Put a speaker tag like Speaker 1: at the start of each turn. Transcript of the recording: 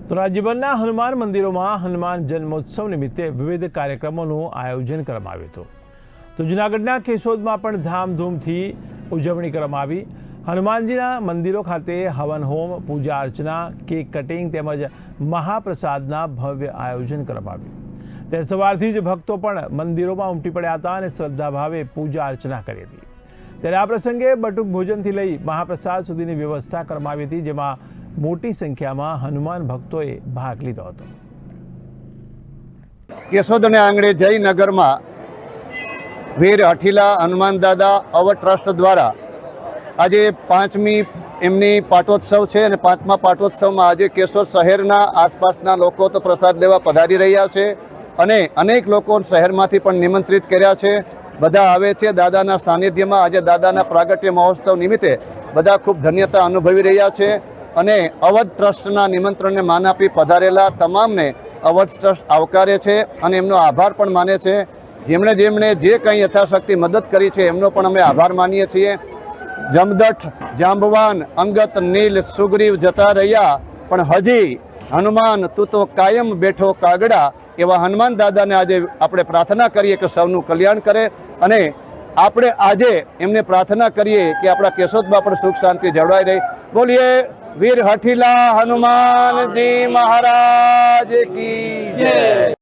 Speaker 1: તો રાજ્યભરના હનુમાન મંદિરોમાં હનુમાન જન્મોત્સવ નિમિત્તે વિવિધ કાર્યક્રમોનું આયોજન કરવામાં આવ્યું હતું। તો જૂનાગઢના કેશોદમાં પણ ધામધૂમથી ઉજવણી કરવામાં આવી। હનુમાનજીના મંદિરો ખાતે હવન હોમ, પૂજા અર્ચના, કેક કટિંગ તેમજ મહાપ્રસાદના ભવ્ય આયોજન કરવામાં આવ્યું। તે સવારથી જ ભક્તો પણ મંદિરોમાં ઉમટી પડ્યા હતા અને શ્રદ્ધાભાવે પૂજા અર્ચના કરી હતી। ત્યારે આ પ્રસંગે બટુક ભોજનથી લઈ મહાપ્રસાદ સુધીની વ્યવસ્થા કરવામાં આવી હતી, જેમાં મોટી સંખ્યામાં હનુમાન ભક્તોએ ભાગ લીધો હતો।
Speaker 2: કેશોદ અને આંગણે જયનગરમાં વીર હઠીલા હનુમાન દાદા અવધ ટ્રસ્ટ દ્વારા આજે 5મી એમની પાટોત્સવ છે અને 5મા પાટોત્સવમાં આજે કેશોદ શહેરના આસપાસના લોકો તો પ્રસાદ લેવા પધારી રહ્યા છે અને અનેક લોકો શહેરમાંથી પણ નિમંત્રિત કર્યા છે। બધા આવે છે દાદાના સાનિધ્યમાં। આજે દાદાના પ્રાગટ્ય મહોત્સવ નિમિત્તે બધા ખૂબ ધન્યતા અનુભવી રહ્યા છે અને અવધ ટ્રસ્ટના નિમંત્રણને માન આપી પધારેલા તમામને અવધ ટ્રસ્ટ આવકારે છે અને એમનો આભાર પણ માને છે। જેમણે જે કંઈ યથાશક્તિ મદદ કરી છે એમનો પણ અમે આભાર માનીએ છીએ। જમદઠ, જાંબવાન, અંગત, નીલ, સુગ્રીવ જતા રહ્યા પણ હજી હનુમાન તું તો કાયમ બેઠો કાગડા એવા હનુમાન દાદાને આજે આપણે પ્રાર્થના કરીએ કે સૌનું કલ્યાણ કરે અને આપણે આજે એમને પ્રાર્થના કરીએ કે આપણા કેશોદમાં પણ સુખ શાંતિ જળવાઈ રહે। બોલીએ વીર હઠીલા હનુમાનજી મહારાજ કી જય।